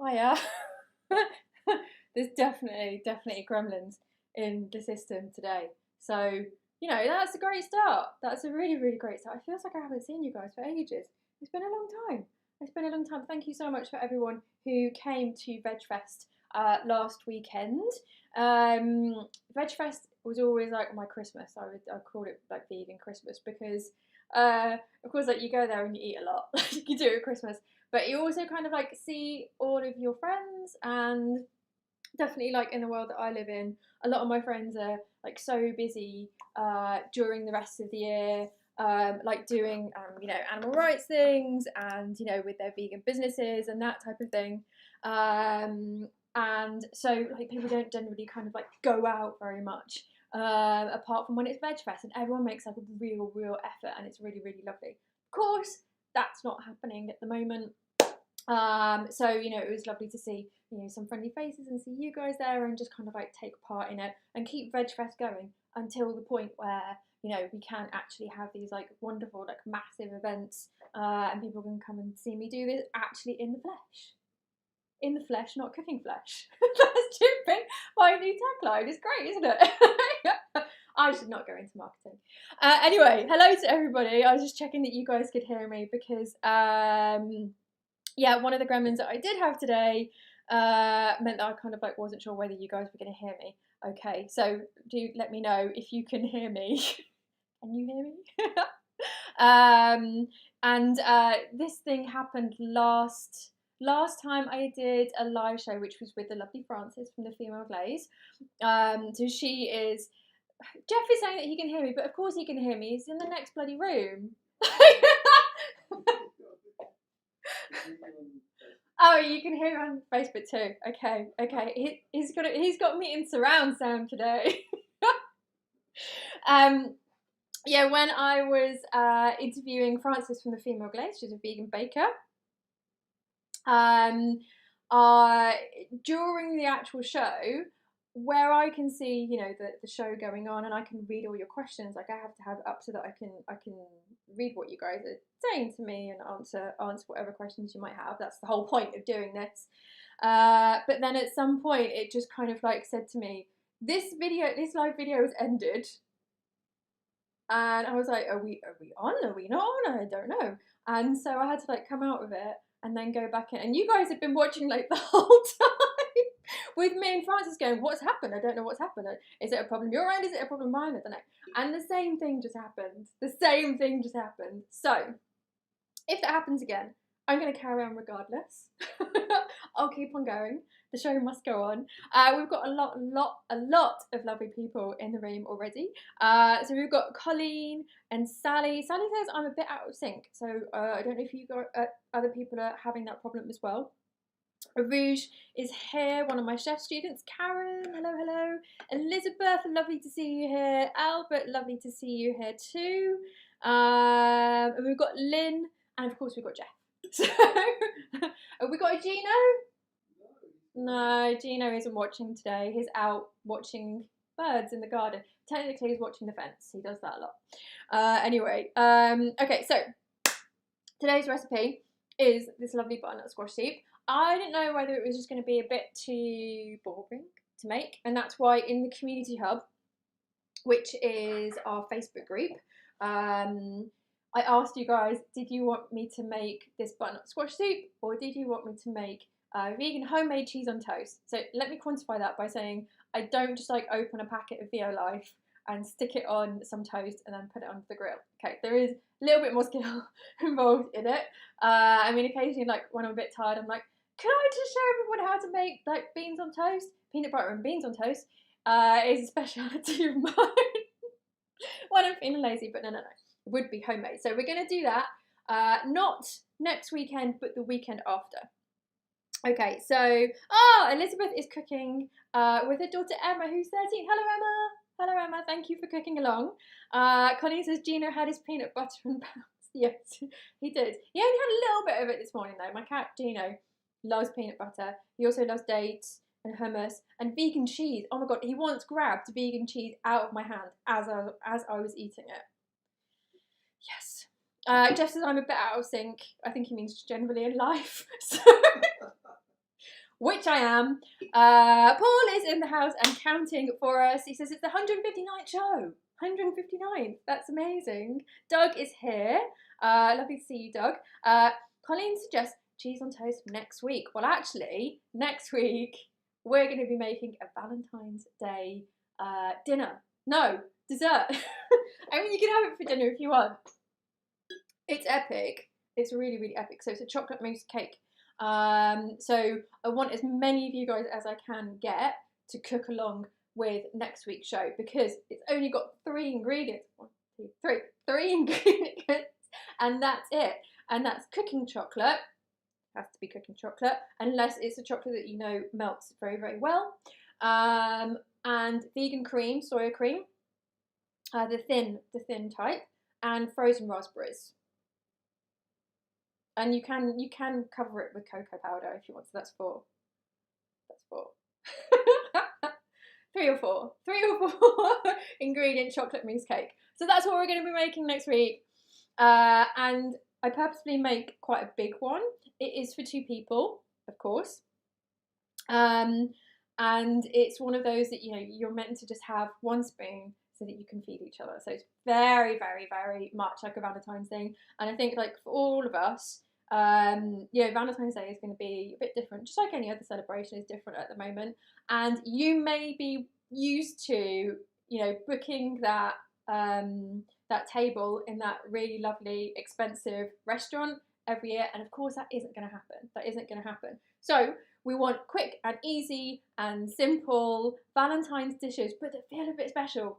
Hiya. There's definitely gremlins in the system today. So, that's a great start. That's a really great start. It feels like I haven't seen you guys for ages. It's been a long time. It's been a long time. Thank you so much for everyone who came to VegFest last weekend. VegFest was always like my Christmas. I called it like vegan Christmas because, of course, like you go there and you eat a lot, like you do at Christmas. But you also kind of like see all of your friends, and definitely like in the world that I live in, a lot of my friends are like so busy during the rest of the year, like doing animal rights things, and with their vegan businesses and that type of thing. And so like people don't generally kind of like go out very much. Apart from when it's Veg Fest and everyone makes like a real effort, and it's really lovely. Of course, that's not happening at the moment. So it was lovely to see some friendly faces and see you guys there and just kind of like take part in it and keep VegFest going until the point where we can actually have these like wonderful like massive events, and people can come and see me do this actually in the flesh, not cooking flesh. That's stupid. My new tagline is great, isn't it? I should not go into marketing. Anyway, hello to everybody. I was just checking that you guys could hear me because one of the gremlins that I did have today meant that I kind of like wasn't sure whether you guys were going to hear me. Okay, so do let me know if you can hear me. Can you hear me? This thing happened last time I did a live show, which was with the lovely Frances from the Female Glaze. So she is. Jeff is saying that he can hear me, but of course he can hear me. He's in the next bloody room. Oh, you can hear it on Facebook too. Okay. He's got me in surround sound today. When I was interviewing Frances from the Female Glaze, she's a vegan baker. During the actual show, where I can see, the show going on, and I can read all your questions. Like I have to have it up so that I can read what you guys are saying to me and answer whatever questions you might have. That's the whole point of doing this. But then at some point, it just kind of like said to me, this live video has ended. And I was like, are we on? Are we not on? I don't know. And so I had to like come out of it and then go back in. And you guys have been watching like the whole time with me and Frances going, what's happened? I don't know what's happened. Is it a problem your end? Is it a problem mine? I don't know. And the same thing just happened. So if that happens again, I'm going to carry on regardless. I'll keep on going. The show must go on. We've got a lot of lovely people in the room already. So we've got Colleen and Sally. Sally says I'm a bit out of sync, so I don't know if you got other people are having that problem as well. Rouge is here, one of my chef students. Karen, hello. Elizabeth, lovely to see you here. Albert, lovely to see you here too. And we've got Lynn, and of course we've got Jeff. So, have we got a Gino? No, Gino isn't watching today. He's out watching birds in the garden. Technically, he's watching the fence. He does that a lot. Anyway, okay, so today's recipe is this lovely butternut squash soup. I didn't know whether it was just going to be a bit too boring to make, and that's why in the community hub, which is our Facebook group, I asked you guys, did you want me to make this butternut squash soup, or did you want me to make vegan homemade cheese on toast? So let me quantify that by saying I don't just like open a packet of VO Life and stick it on some toast and then put it onto the grill. Okay, there is a little bit more skill involved in it. I mean, occasionally, like when I'm a bit tired, I'm like, can I just show everyone how to make like beans on toast? Peanut butter and beans on toast is a speciality of mine when I'm feeling lazy, but no. It would be homemade. So we're going to do that, not next weekend, but the weekend after. Okay, so, Elizabeth is cooking with her daughter Emma, who's 13. Hello, Emma. Thank you for cooking along. Colleen says Gino had his peanut butter and pounds. Yes, he did. He only had a little bit of it this morning, though. My cat, Gino, loves peanut butter. He also loves dates and hummus and vegan cheese. Oh, my God. He once grabbed vegan cheese out of my hand as I was eating it. Yes. Jeff says I'm a bit out of sync. I think he means generally in life. So which I am. Paul is in the house and counting for us. He says it's the 159th show. 159th. That's amazing. Doug is here. Lovely to see you, Doug. Colleen suggests cheese on toast next week. Well, actually, next week we're going to be making a Valentine's Day dinner. No, dessert. I mean, you can have it for dinner if you want. It's epic. It's really, really epic. So it's a chocolate mousse cake. So I want as many of you guys as I can get to cook along with next week's show, because it's only got 3 ingredients. 1, 2, 3. 3 ingredients, and that's it. And that's cooking chocolate. Has to be cooking chocolate, unless it's a chocolate that you know melts very, very well. And vegan cream, soya cream, the thin type, and frozen raspberries. And you can cover it with cocoa powder if you want. So that's 4. That's 4. 3 or 4. 3 or 4 ingredient chocolate mousse cake. So that's what we're going to be making next week. And I purposely make quite a big one. It is for 2 people, of course. And it's one of those that, you know, you're meant to just have 1 spoon so that you can feed each other. So it's very, very, very much like a Valentine's thing. And I think, like, for all of us, you know, Valentine's Day is going to be a bit different, just like any other celebration is different at the moment. And you may be used to, you know, booking that that table in that really lovely, expensive restaurant every year. And of course, that isn't going to happen. That isn't going to happen. So we want quick and easy and simple Valentine's dishes, but that feel a bit special.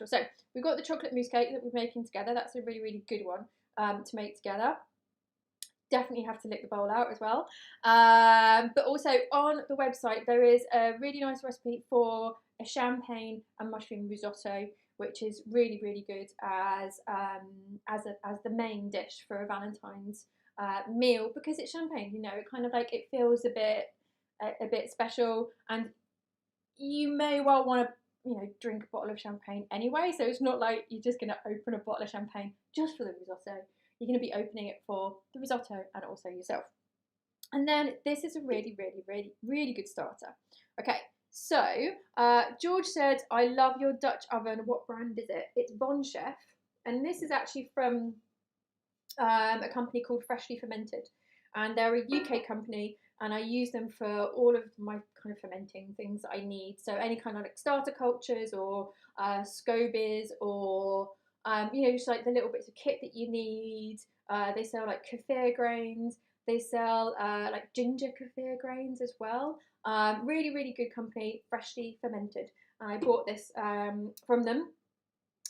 So we've got the chocolate mousse cake that we're making together. That's a really, really good one to make together. Definitely have to lick the bowl out as well. But also on the website, there is a really nice recipe for a champagne and mushroom risotto, which is really, really good as the main dish for a Valentine's meal, because it's champagne. You know, it kind of like, it feels a bit special, and you may well want to, you know, drink a bottle of champagne anyway. So it's not like you're just going to open a bottle of champagne just for the risotto. You're going to be opening it for the risotto and also yourself. And then this is a really, really, really, really good starter. Okay, so George said, I love your Dutch oven. What brand is it? It's Bon Chef. And this is actually from a company called Freshly Fermented. And they're a UK company, and I use them for all of my kind of fermenting things that I need. So any kind of like starter cultures or scobies, or you know, just like the little bits of kit that you need. They sell like kefir grains. They sell like ginger kefir grains as well. Really, really good company, Freshly Fermented. I bought this from them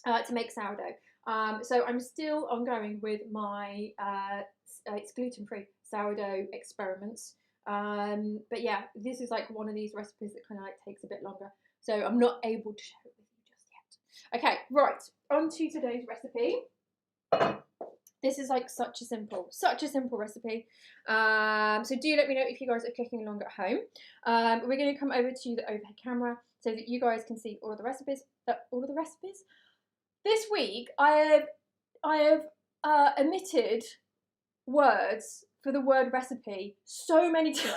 to make sourdough. So I'm still ongoing with my it's gluten-free sourdough experiments. But yeah, this is like one of these recipes that kind of like takes a bit longer. So I'm not able to share it with you just yet. Okay, right, on to today's recipe. This is like such a simple recipe. So do let me know if you guys are cooking along at home. We're going to come over to the overhead camera so that you guys can see all of the recipes. This week I have omitted words for the word recipe so many times.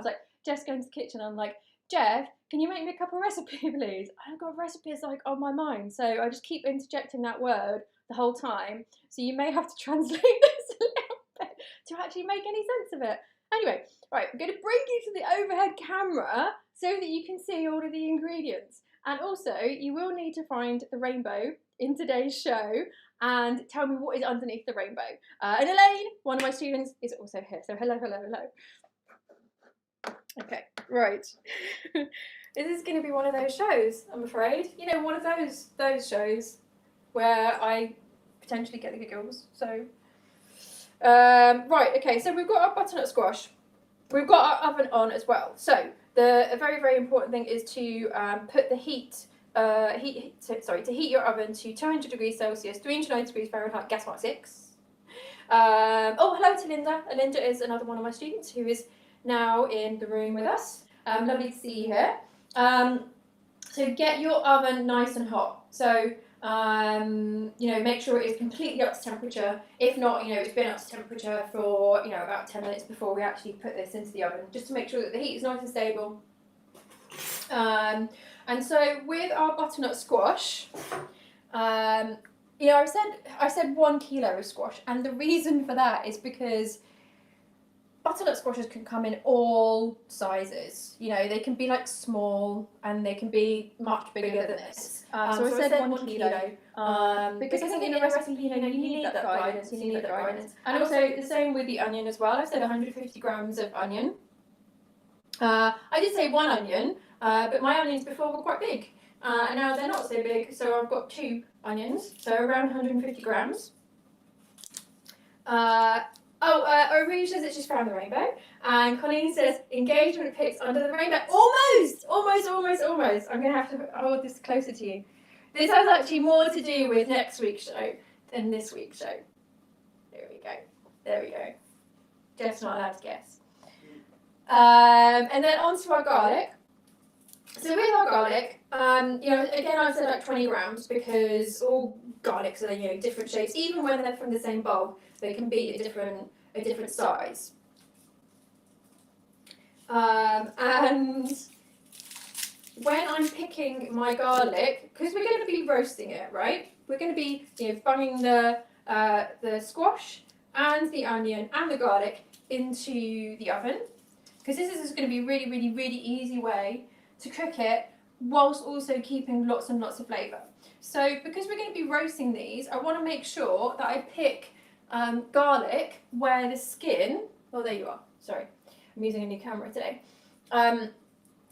Like, Jeff's going to the kitchen, I'm like, Jeff, can you make me a couple of recipes, please? I've got recipes like on my mind, so I just keep interjecting that word the whole time. So you may have to translate this a little bit to actually make any sense of it. Anyway, right, I'm going to bring you to the overhead camera so that you can see all of the ingredients. And also, you will need to find the rainbow in today's show and tell me what is underneath the rainbow. And Elaine, one of my students, is also here. So hello. Okay, right. This is going to be one of those shows, I'm afraid. You know, one of those shows where I potentially get the giggles. So, right, okay, so we've got our butternut squash. We've got our oven on as well. So, a very, very important thing is to put the heat your oven to 200 degrees Celsius, 390 degrees Fahrenheit, gas mark 6. Oh, hello to Linda. Linda is another one of my students who is now in the room with us. Lovely to see you here. So get your oven nice and hot. So You know, make sure it is completely up to temperature. If not, you know, it's been up to temperature for, you know, about 10 minutes before we actually put this into the oven, just to make sure that the heat is nice and stable. And so with our butternut squash, you know, I said 1 kilo of squash, and the reason for that is because butternut squashes can come in all sizes. You know, they can be like small, and they can be much bigger than this. So I said 1 kilo, because I think in a recipe, you know, you need that guidance, you need that guidance. And also the same with the onion as well. I said 150 grams of onion. I did say 1 onion, but my onions before were quite big, and now they're not so big, so I've got 2 onions, so around 150 grams. Rouge says it's just found the rainbow, and Colleen says engagement pics under the rainbow. Almost. I'm going to have to hold this closer to you. This has actually more to do with next week's show than this week's show. There we go. Jeff's not allowed to guess. And then onto our garlic. So with our garlic, you know, again I said like 20 grams because all garlics are, you know, different shapes. Even when they're from the same bulb, they can be a different size. And when I'm picking my garlic, because we're going to be roasting it, right? We're going to be, you know, bunging the squash and the onion and the garlic into the oven, because this is going to be a really, really, really easy way to cook it whilst also keeping lots and lots of flavour. So because we're going to be roasting these, I want to make sure that I pick garlic where the skin, oh there you are, sorry, I'm using a new camera today,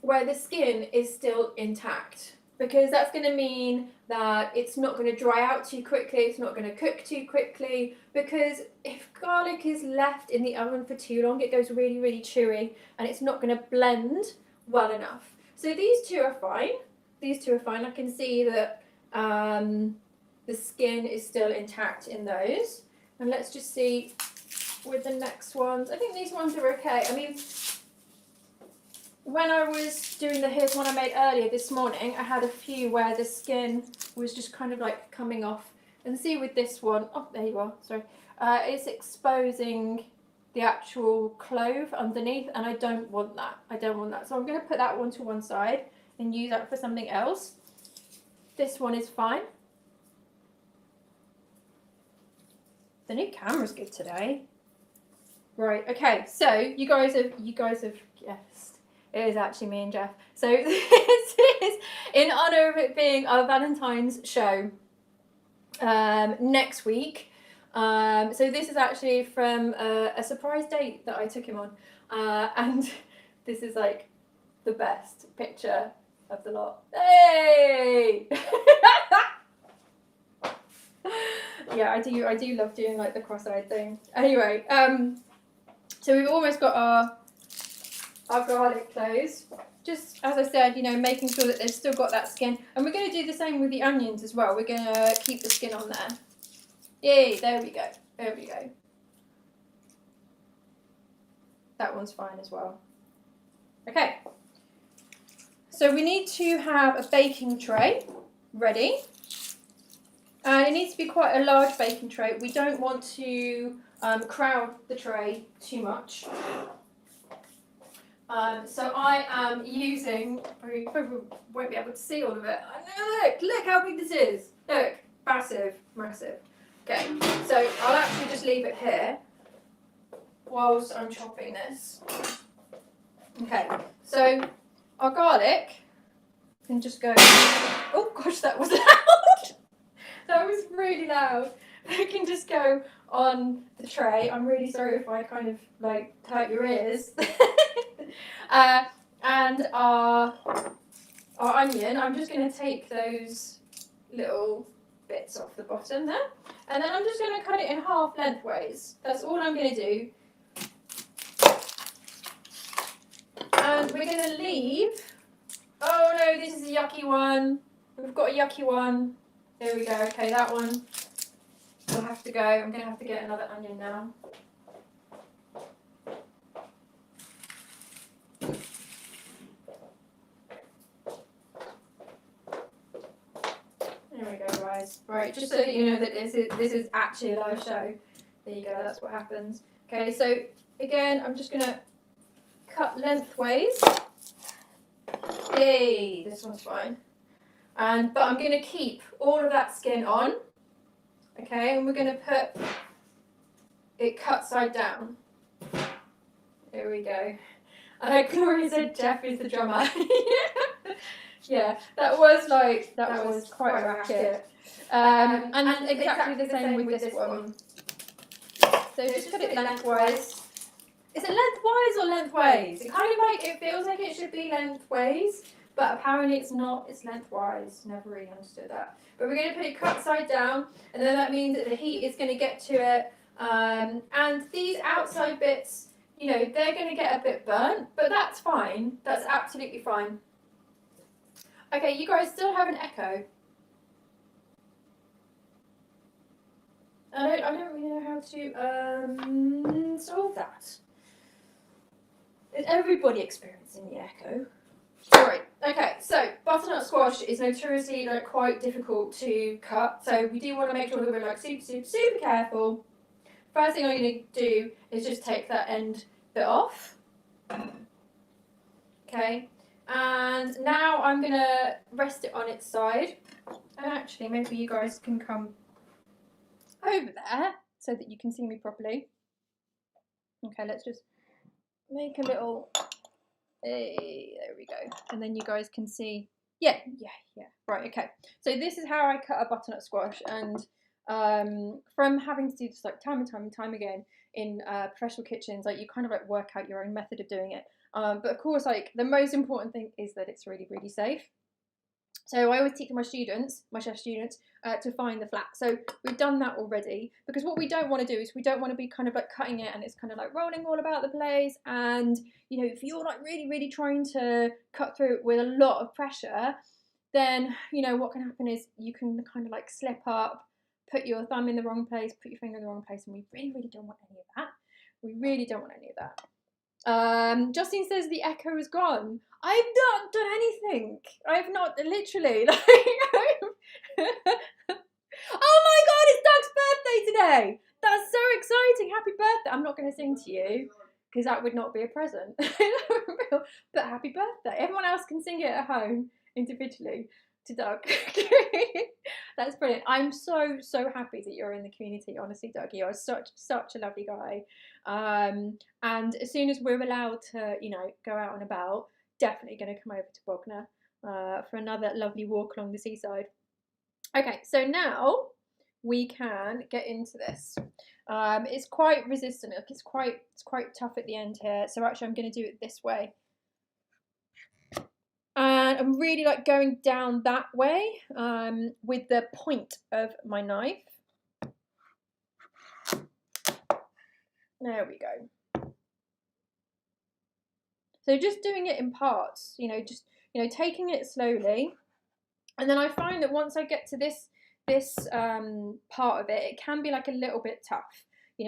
where the skin is still intact, because that's going to mean that it's not going to dry out too quickly, it's not going to cook too quickly, because if garlic is left in the oven for too long, it goes really, really chewy and it's not going to blend well enough. So these two are fine. I can see that the skin is still intact in those. And let's just see with the next ones. I think these ones are okay. I mean, when I was doing the here's one I made earlier this morning, I had a few where the skin was just kind of like coming off. And see with this one, oh, there you are, sorry. It's exposing the actual clove underneath, and I don't want that. So I'm going to put that one to one side and use that for something else. This one is fine. The new camera's good today. Right, okay, so you guys have guessed. It is actually me and Jeff. So this is in honour of it being our Valentine's show next week. So this is actually from a surprise date that I took him on, and this is like the best picture of the lot. Hey! Yeah, I do love doing like the cross-eyed thing. Anyway, so we've almost got our garlic cloves. Just as I said, you know, making sure that they've still got that skin, and we're going to do the same with the onions as well. We're going to keep the skin on there. Yay, there we go. That one's fine as well. Okay. So we need to have a baking tray ready. And it needs to be quite a large baking tray. We don't want to crowd the tray too much. So I am using, I won't be able to see all of it. Look how big this is. Look, massive. Okay, so I'll actually just leave it here whilst I'm chopping this. Okay, so our garlic can just go, oh gosh, that was loud. That was really loud. It can just go on the tray. I'm really sorry if I kind of like hurt your ears. And our onion, I'm just going to take those little bits off the bottom there, and then I'm just going to cut it in half lengthways. That's all I'm going to do. And we're going to leave, oh no, this is a yucky one. We've got a yucky one. There we go. Okay, that one will have to go. I'm going to have to get another onion now. There we go, guys. Right, just so that you know that this is actually a live show. There you go, that's what happens. Okay, so again, I'm just gonna cut lengthways. Yay, this one's fine. But I'm gonna keep all of that skin on. Okay, and we're gonna put it cut side down. There we go. Gloria said Jeff is the drummer. Yeah, that was quite a racket. And exactly the same with this one. So just put it lengthwise. Is it lengthwise or lengthways? It kind of it feels like it should be lengthways, but apparently it's not, it's lengthwise. Never really understood that. But we're going to put it cut side down, and then that means that the heat is going to get to it. And these outside bits, you know, they're going to get a bit burnt, but that's fine. That's absolutely fine. Okay, you guys still have an echo. I don't really know how to solve that. Is everybody experiencing the echo? Alright, okay, so butternut squash is notoriously quite difficult to cut, so we do want to make sure that we're super careful. First thing I'm going to do is just take that end bit off. Okay, and now I'm going to rest it on its side. And actually, maybe you guys can come over there so that you can see me properly. Okay, let's just make a little, hey, there we go. And then you guys can see, yeah. Right, okay. So this is how I cut a butternut squash, and from having to do this time and time again in professional kitchens, you kind of work out your own method of doing it. But of course, the most important thing is that it's really, really safe. So I always teach my students, my chef students, to find the flat. So we've done that already, because what we don't want to do is we don't want to be kind of cutting it and it's kind of rolling all about the place. And, you know, if you're really, really trying to cut through it with a lot of pressure, then, you know, what can happen is you can kind of slip up, put your thumb in the wrong place, put your finger in the wrong place. And we really, really don't want any of that. We really don't want any of that. Justine says the echo is gone. I've not done anything. I've not, literally. Oh my god, it's Doug's birthday today. That's so exciting. Happy birthday. I'm not going to sing to you because that would not be a present. But happy birthday. Everyone else can sing it at home individually to Doug. That's brilliant. I'm so happy that you're in the community. Honestly, Doug, you are such a lovely guy. And as soon as we're allowed to, you know, go out and about, definitely going to come over to Bognor for another lovely walk along the seaside. Okay, so now we can get into this. It's quite resistant. It's quite tough at the end here. So actually, I'm going to do it this way. And I'm really going down that way with the point of my knife. There we go. So just doing it in parts, just taking it slowly. And then I find that once I get to this part of it, it can be a little bit tough,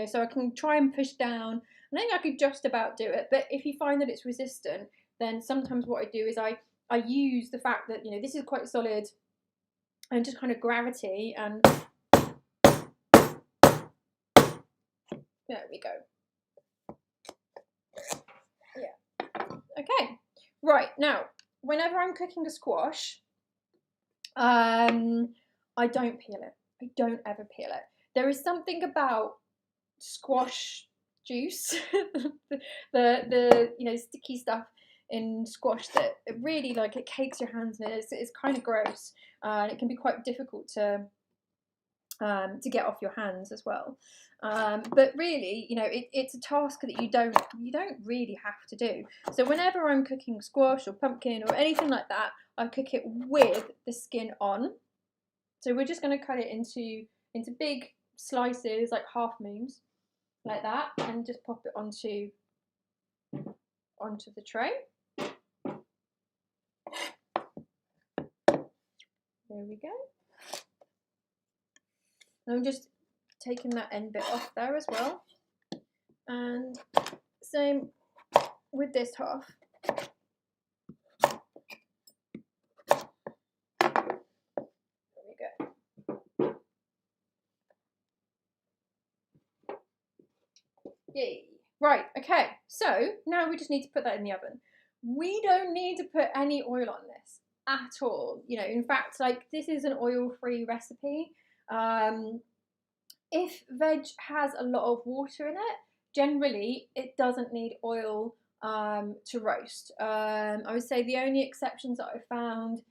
so I can try and push down. I think I could just about do it, but if you find that it's resistant, then sometimes what I do is I use the fact that, this is quite solid, and just kind of gravity, and there we go. Yeah. Okay. Right, now, whenever I'm cooking a squash, I don't peel it. I don't ever peel it. There is something about squash juice, the sticky stuff in squash that it really it cakes your hands, and it's kind of gross, and it can be quite difficult to get off your hands as well. But really, it's a task that you don't really have to do. So whenever I'm cooking squash or pumpkin or anything like that, I cook it with the skin on. So we're just going to cut it into big slices, like half moons, like that, and just pop it onto the tray. There we go. And I'm just taking that end bit off there as well. And same with this half. There we go. Yay. Right, okay, so now we just need to put that in the oven. We don't need to put any oil on this at all. You know, in fact, like, this is an oil-free recipe. If veg has a lot of water in it, generally it doesn't need oil to roast. I would say the only exceptions that I've found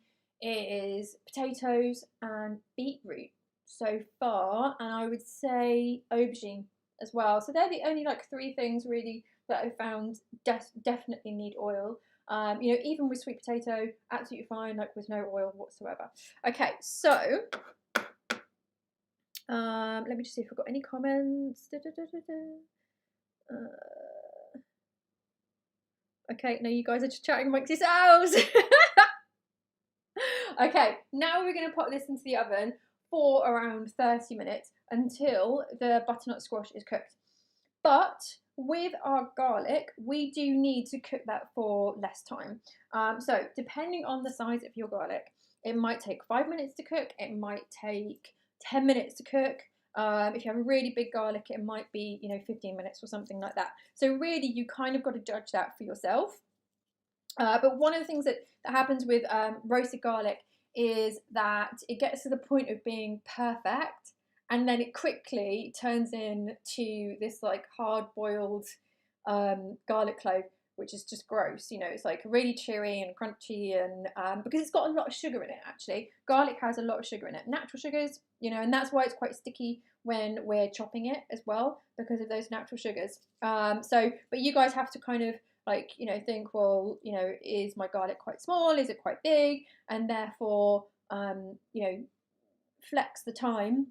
is potatoes and beetroot so far, and I would say aubergine as well. So they're the only like three things really that I've found definitely need oil. You know, even with sweet potato, absolutely fine, like with no oil whatsoever. Okay, so let me just see if I've got any comments. Okay, no, you guys are just chatting amongst yourselves. Okay, now we're going to put this into the oven for around 30 minutes until the butternut squash is cooked. But with our garlic, we do need to cook that for less time. So depending on the size of your garlic, it might take 5 minutes to cook, it might take 10 minutes to cook. If you have a really big garlic, it might be, you know, 15 minutes or something like that. So really, you kind of got to judge that for yourself. But one of the things that happens with roasted garlic is that it gets to the point of being perfect, and then it quickly turns into this like hard-boiled garlic clove, which is just gross. You know, it's like really chewy and crunchy, and because it's got a lot of sugar in it. Actually, garlic has a lot of sugar in it, natural sugars. You know, and that's why it's quite sticky when we're chopping it as well, because of those natural sugars. But you guys have to kind of like, you know, think, well, you know, is my garlic quite small? Is it quite big? And therefore, you know, flex the time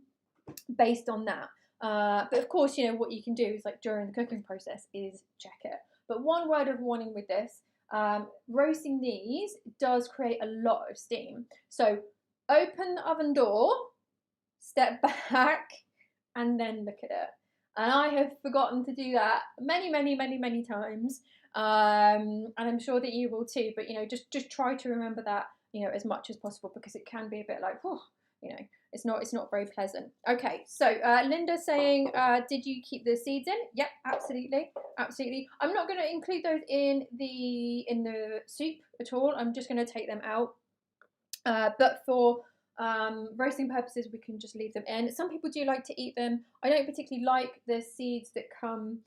based on that. But of course, you know, what you can do is like during the cooking process is check it. But one word of warning with this, roasting these does create a lot of steam. So open the oven door, step back, and then look at it. And I have forgotten to do that many times. And I'm sure that you will too. But you know, just try to remember that, you know, as much as possible, because it can be a bit like, oh, you know, it's not very pleasant. Okay, so Linda's saying, did you keep the seeds in? Yep, absolutely. I'm not going to include those in the soup at all. I'm just going to take them out. But for roasting purposes, we can just leave them in. Some people do like to eat them. I don't particularly like the seeds that come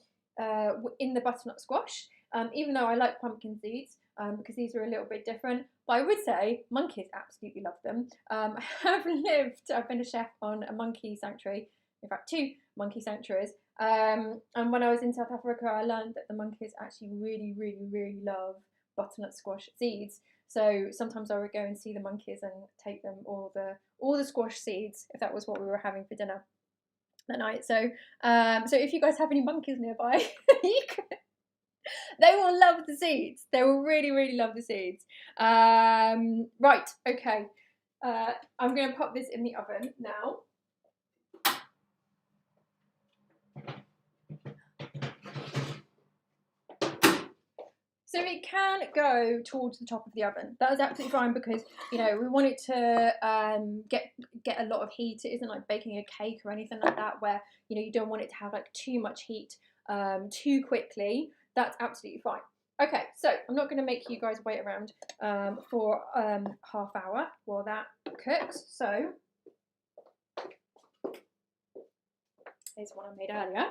in the butternut squash, even though I like pumpkin seeds, because these are a little bit different. But I would say monkeys absolutely love them. I've been a chef on a monkey sanctuary, in fact 2 monkey sanctuaries, and when I was in South Africa, I learned that the monkeys actually really love butternut squash seeds. So sometimes I would go and see the monkeys and take them all the squash seeds, if that was what we were having for dinner that night. So so if you guys have any monkeys nearby, they will love the seeds. They will really love the seeds. Right, okay. I'm going to pop this in the oven now. So it can go towards the top of the oven. That is absolutely fine, because, you know, we want it to get a lot of heat. It isn't like baking a cake or anything like that, where, you know, you don't want it to have like too much heat too quickly. That's absolutely fine. Okay, so I'm not going to make you guys wait around for half hour while that cooks. So here's one I made earlier.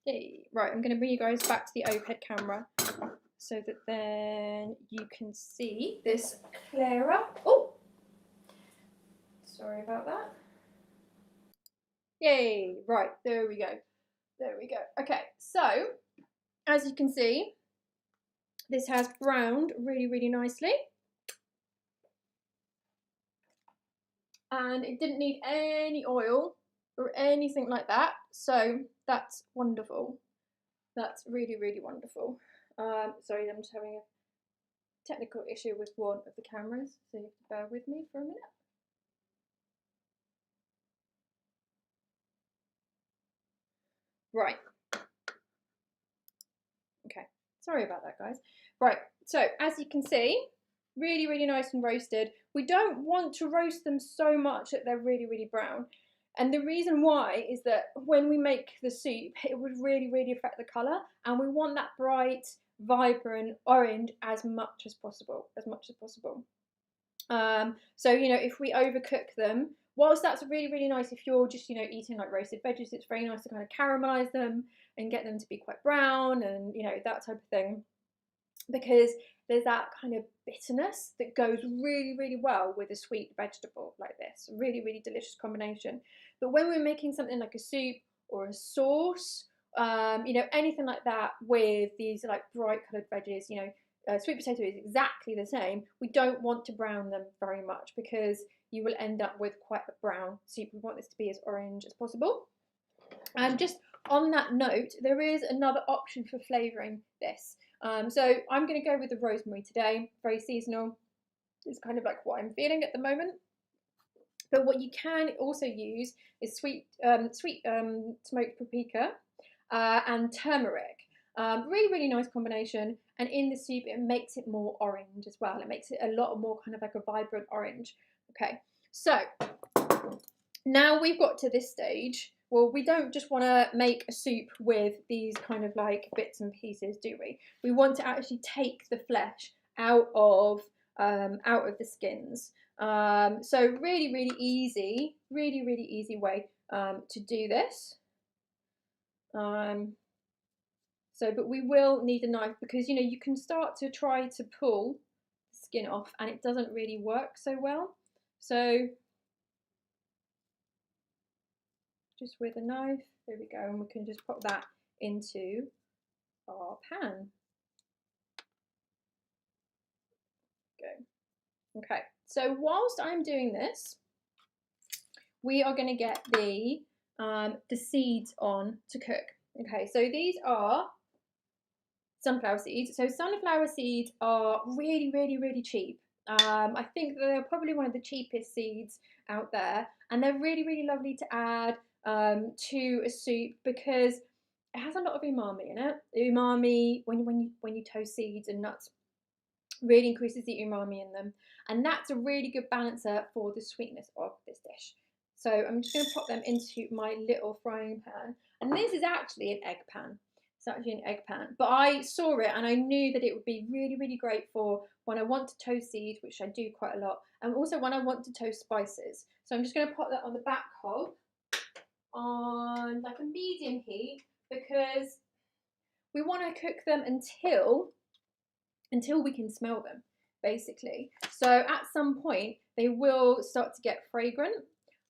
Yay. Right, I'm going to bring you guys back to the overhead camera so that then you can see this clearer. Oh, sorry about that. Yay, right, there we go. Okay, so as you can see, this has browned really nicely. And it didn't need any oil or anything like that, so that's wonderful. That's really wonderful. Sorry, I'm just having a technical issue with one of the cameras, so you have to bear with me for a minute. Right. Okay, sorry about that, guys. Right, so as you can see, really nice and roasted. We don't want to roast them so much that they're really brown. And the reason why is that when we make the soup, it would really, really affect the colour, and we want that bright, vibrant orange as much as possible, So, you know, if we overcook them, whilst that's really, really nice if you're just, you know, eating like roasted veggies, it's very nice to kind of caramelize them and get them to be quite brown and, you know, that type of thing, because there's that kind of bitterness that goes really, really well with a sweet vegetable like this. Really, really delicious combination. But when we're making something like a soup or a sauce, you know, anything like that with these like bright coloured veggies, you know, sweet potato is exactly the same. We don't want to brown them very much because you will end up with quite a brown soup. We want this to be as orange as possible. And just on that note, there is another option for flavouring this. So I'm going to go with the rosemary today, very seasonal. It's kind of like what I'm feeling at the moment. But what you can also use is sweet smoked paprika and turmeric. Really, really nice combination. And in the soup, it makes it more orange as well. It makes it a lot more kind of like a vibrant orange. Okay, so now we've got to this stage. Well, we don't just want to make a soup with these kind of like bits and pieces, do we? We want to actually take the flesh out of the skins. So really, really easy way to do this. But we will need a knife because, you know, you can start to try to pull the skin off and it doesn't really work so well. So just with a knife, there we go, and we can just pop that into our pan. Go. Okay, so whilst I'm doing this, we are going to get the seeds on to cook. Okay, so these are sunflower seeds. So sunflower seeds are really, really, really cheap. I think they're probably one of the cheapest seeds out there, and they're really, really lovely to add to a soup because it has a lot of umami in it. The umami, when you toast seeds and nuts, really increases the umami in them, and that's a really good balancer for the sweetness of this dish. So I'm just going to pop them into my little frying pan, and this is actually an egg pan. It's actually an egg pan, but I saw it and I knew that it would be really, really great for when I want to toast seeds, which I do quite a lot, and also when I want to toast spices. So I'm just going to pop that on the back hob on like a medium heat because we want to cook them until we can smell them, basically. So at some point they will start to get fragrant.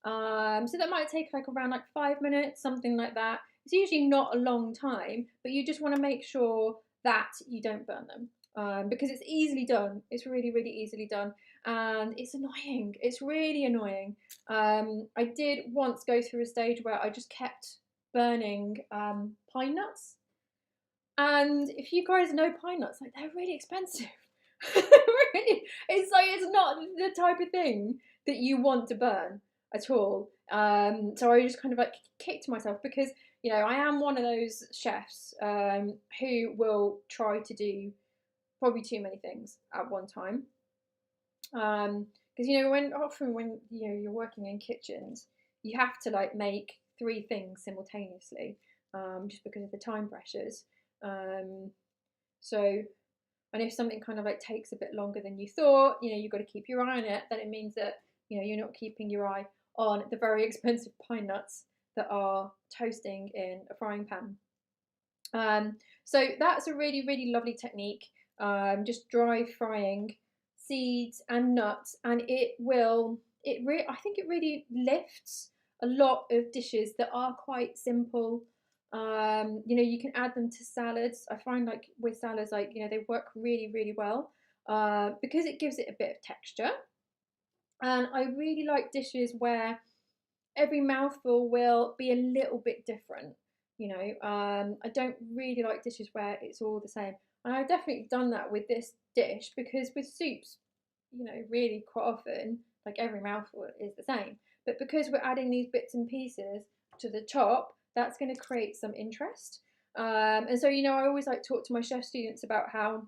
So that might take like around like 5 minutes, something like that. It's usually not a long time, but you just want to make sure that you don't burn them because it's easily done. It's really, really easily done, and it's annoying. It's really annoying. I did once go through a stage where I just kept burning pine nuts. And if you guys know pine nuts, like they're really expensive. Really, it's like it's not the type of thing that you want to burn at all. So I just kind of like kicked myself because, you know, I am one of those chefs who will try to do probably too many things at one time. Because, you know, when you know you're working in kitchens, you have to like make 3 things simultaneously, just because of the time pressures. So, and if something kind of like takes a bit longer than you thought, you know, you've got to keep your eye on it, then it means that, you know, you're not keeping your eye on the very expensive pine nuts that are toasting in a frying pan. So that's a really, really lovely technique, just dry frying seeds and nuts, and I think it really lifts a lot of dishes that are quite simple. You know, you can add them to salads. I find like with salads, like, you know, they work really, really well because it gives it a bit of texture. And I really like dishes where every mouthful will be a little bit different. You know, I don't really like dishes where it's all the same. And I've definitely done that with this dish because with soups, you know, really quite often, like every mouthful is the same. But because we're adding these bits and pieces to the top, that's going to create some interest. And so, you know, I always like talk to my chef students about how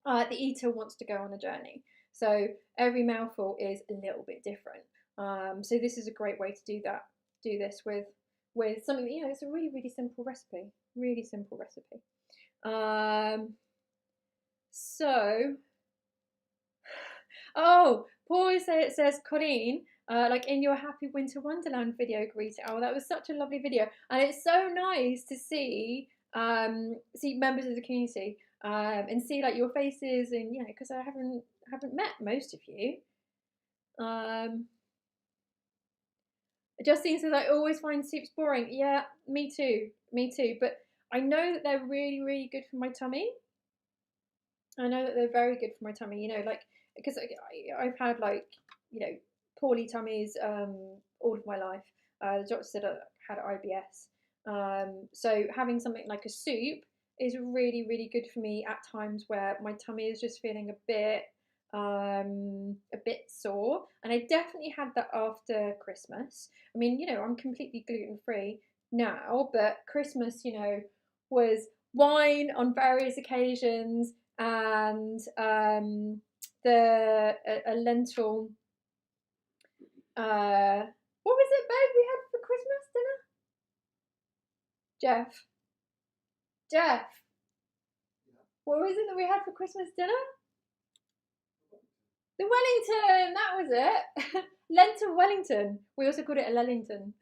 the eater wants to go on a journey. So every mouthful is a little bit different. So this is a great way to do this with something that, you know, it's a really, really simple recipe. Really simple recipe. So, oh, Paul says, Colleen, like in your Happy Winter Wonderland video greeting. Oh, that was such a lovely video. And it's so nice to see members of the community and see like your faces, and, you know, because I haven't met most of you. Justine says, I always find soups boring. Yeah, me too. But I know that they're really, really good for my tummy. I know that they're very good for my tummy, you know, like, because I've had, like, you know, poorly tummies all of my life. The doctor said I had IBS. So having something like a soup is really, really good for me at times where my tummy is just feeling a bit sore. And I definitely had that after Christmas. I mean, you know, I'm completely gluten-free now, but Christmas, you know, was wine on various occasions, and a lentil. What was it, babe, we had for Christmas dinner? Jeff, what was it that we had for Christmas dinner? The Wellington, that was it. Lentil Wellington. We also called it a Lellington.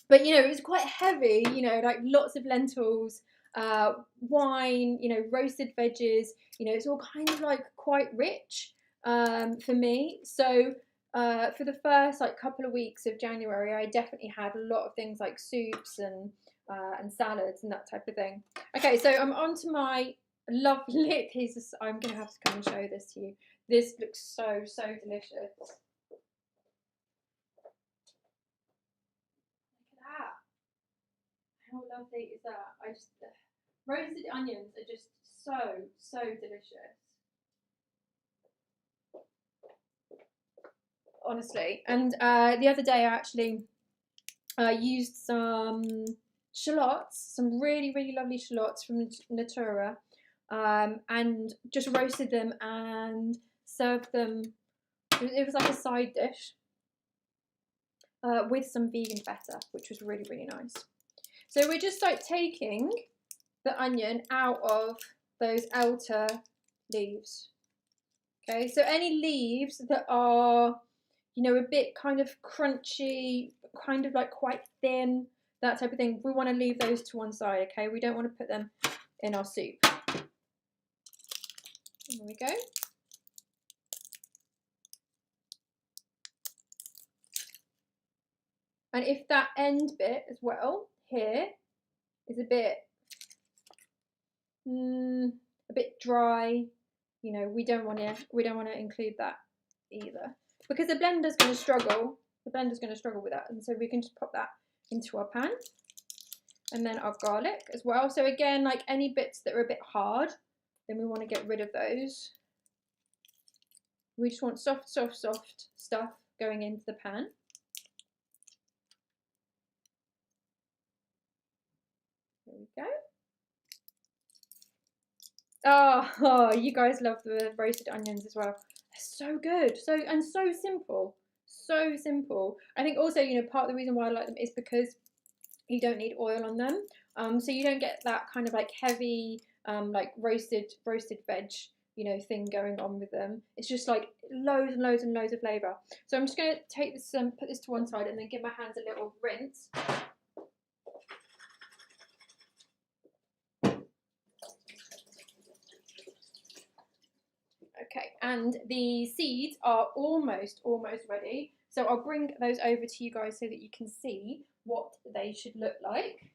But, you know, it was quite heavy, you know, like lots of lentils, wine, you know, roasted veggies, you know, it's all kind of like quite rich for me. So for the first like couple of weeks of January, I definitely had a lot of things like soups and salads and that type of thing. Okay, so I'm on to my lovely pieces. I'm going to have to come and show this to you. This looks so, so delicious. How lovely is that? Roasted onions are just so, so delicious. Honestly. And the other day I actually used some shallots, some really, really lovely shallots from Natura, and just roasted them and served them. It was like a side dish with some vegan feta, which was really, really nice. So we're just like taking the onion out of those outer leaves. Okay, so any leaves that are, you know, a bit kind of crunchy, kind of like quite thin, that type of thing, we want to leave those to one side, okay? We don't want to put them in our soup. There we go. And if that end bit as well here is a bit dry, you know, we don't want to include that either, because the blender's going to struggle. The blender's going to struggle with that, and so we can just pop that into our pan. And then our garlic as well. So again, like any bits that are a bit hard, then we want to get rid of those. We just want soft, soft, soft stuff going into the pan. There we go. Oh, you guys love the roasted onions as well. They're so good, so simple, so simple. I think also, you know, part of the reason why I like them is because you don't need oil on them, so you don't get that kind of like heavy, like roasted veg, you know, thing going on with them. It's just like loads and loads and loads of flavour. So I'm just going to take this, put this to one side, and then give my hands a little rinse. Okay, and the seeds are almost ready. So I'll bring those over to you guys so that you can see what they should look like.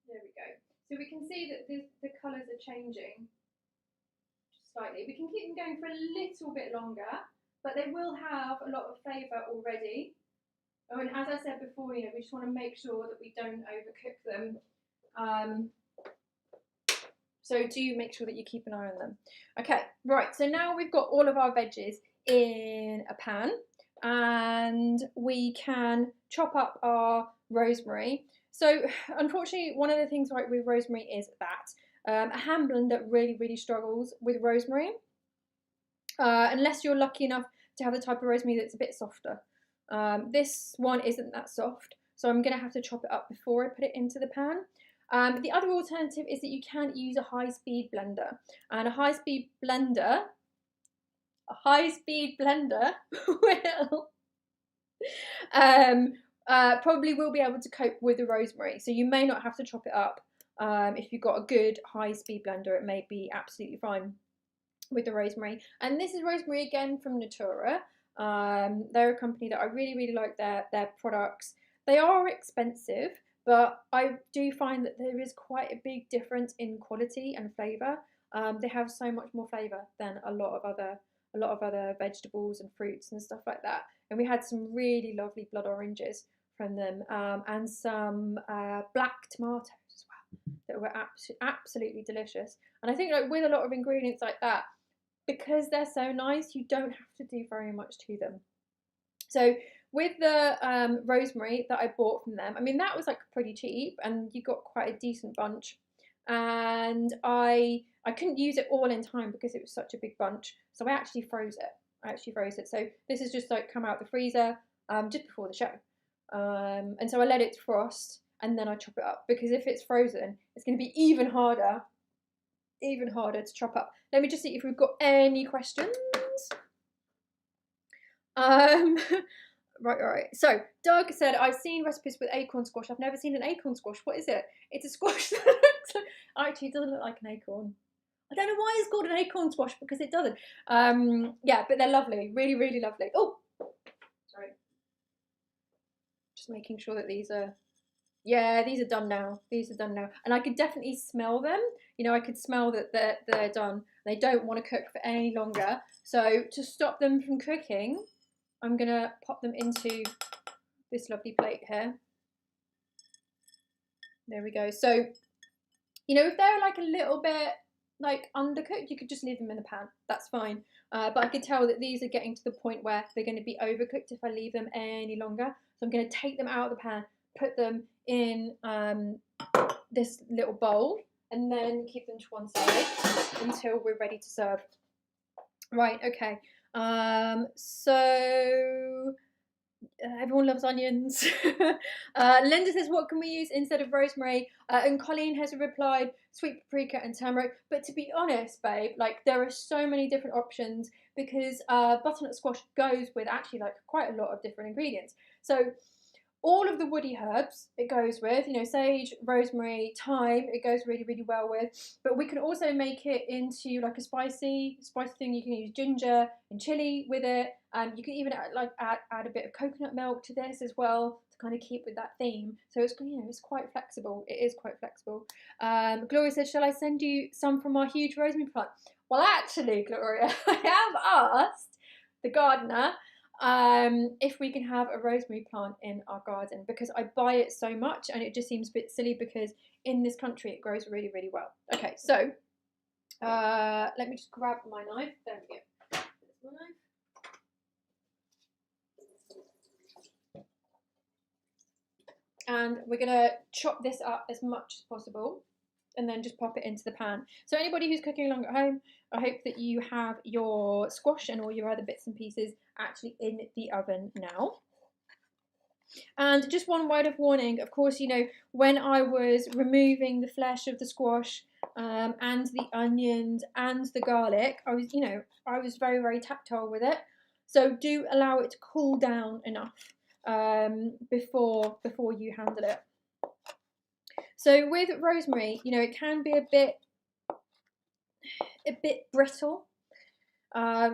There we go. So we can see that the colours are changing slightly. We can keep them going for a little bit longer, but they will have a lot of flavour already. Oh, and as I said before, you know, we just want to make sure that we don't overcook them. So do make sure that you keep an eye on them. Okay, right, so now we've got all of our veggies in a pan, and we can chop up our rosemary. So unfortunately, one of the things right with rosemary is that a hand blender really struggles with rosemary, unless you're lucky enough to have the type of rosemary that's a bit softer. This one isn't that soft, so I'm going to have to chop it up before I put it into the pan. The other alternative is that you can use a high-speed blender, and a high-speed blender will probably will be able to cope with the rosemary. So you may not have to chop it up. If you've got a good high-speed blender, it may be absolutely fine with the rosemary. And this is rosemary again from Natura. They're a company that I really like their products. They are expensive, but I do find that there is quite a big difference in quality and flavour. They have so much more flavour than a lot of other vegetables and fruits and stuff like that. And we had some really lovely blood oranges from them, and some black tomatoes as well that were absolutely delicious. And I think like with a lot of ingredients like that, because they're so nice, you don't have to do very much to them. So with the rosemary that I bought from them, I mean, that was like pretty cheap, and you got quite a decent bunch. And I couldn't use it all in time because it was such a big bunch, so I actually froze it. So this has just like come out the freezer just before the show, and so I let it frost, and then I chop it up, because if it's frozen, it's going to be even harder to chop up. Let me just see if we've got any questions. Right. So Doug said, I've seen recipes with acorn squash. I've never seen an acorn squash. What is it? It's a squash that looks like, actually, it doesn't look like an acorn. I don't know why it's called an acorn squash, because it doesn't. Yeah, but they're lovely. Really lovely. Oh, sorry. Just making sure that these are, yeah, these are done now. And I could definitely smell them. You know, I could smell that they're done. They don't want to cook for any longer. So to stop them from cooking, I'm going to pop them into this lovely plate here. There we go. So, you know, if they're like a little bit like undercooked, you could just leave them in the pan. That's fine. But I could tell that these are getting to the point where they're going to be overcooked if I leave them any longer. So I'm going to take them out of the pan, put them in this little bowl, and then keep them to one side until we're ready to serve. Right, okay. So everyone loves onions. Linda says, what can we use instead of rosemary? And Colleen has replied, sweet paprika and turmeric. But to be honest, babe, like there are so many different options, because butternut squash goes with actually like quite a lot of different ingredients. So all of the woody herbs it goes with, you know, sage, rosemary, thyme, it goes really well with. But we can also make it into like a spicy thing. You can use ginger and chili with it. You can even add a bit of coconut milk to this as well to kind of keep with that theme. So it's, you know, it's quite flexible. It is quite flexible. Gloria says, shall I send you some from our huge rosemary plant? Well, actually, Gloria, I have asked the gardener if we can have a rosemary plant in our garden, because I buy it so much and it just seems a bit silly, because in this country it grows really well. Okay, so let me just grab my knife. There we go. There's my knife. And we're going to chop this up as much as possible and then just pop it into the pan. So anybody who's cooking along at home, I hope that you have your squash and all your other bits and pieces actually in the oven now. And just one word of warning, of course, you know, when I was removing the flesh of the squash and the onions and the garlic, I was very tactile with it. So do allow it to cool down enough before you handle it. So with rosemary, you know, it can be a bit brittle,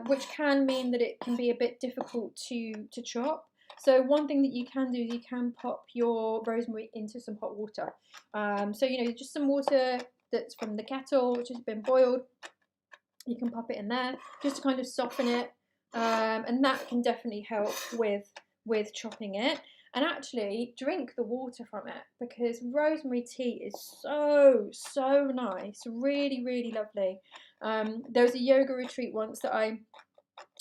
which can mean that it can be a bit difficult to chop. So one thing that you can do is you can pop your rosemary into some hot water. So, you know, just some water that's from the kettle, which has been boiled. You can pop it in there just to kind of soften it. And that can definitely help with chopping it. And actually drink the water from it, because rosemary tea is so nice, really lovely. There was a yoga retreat once that I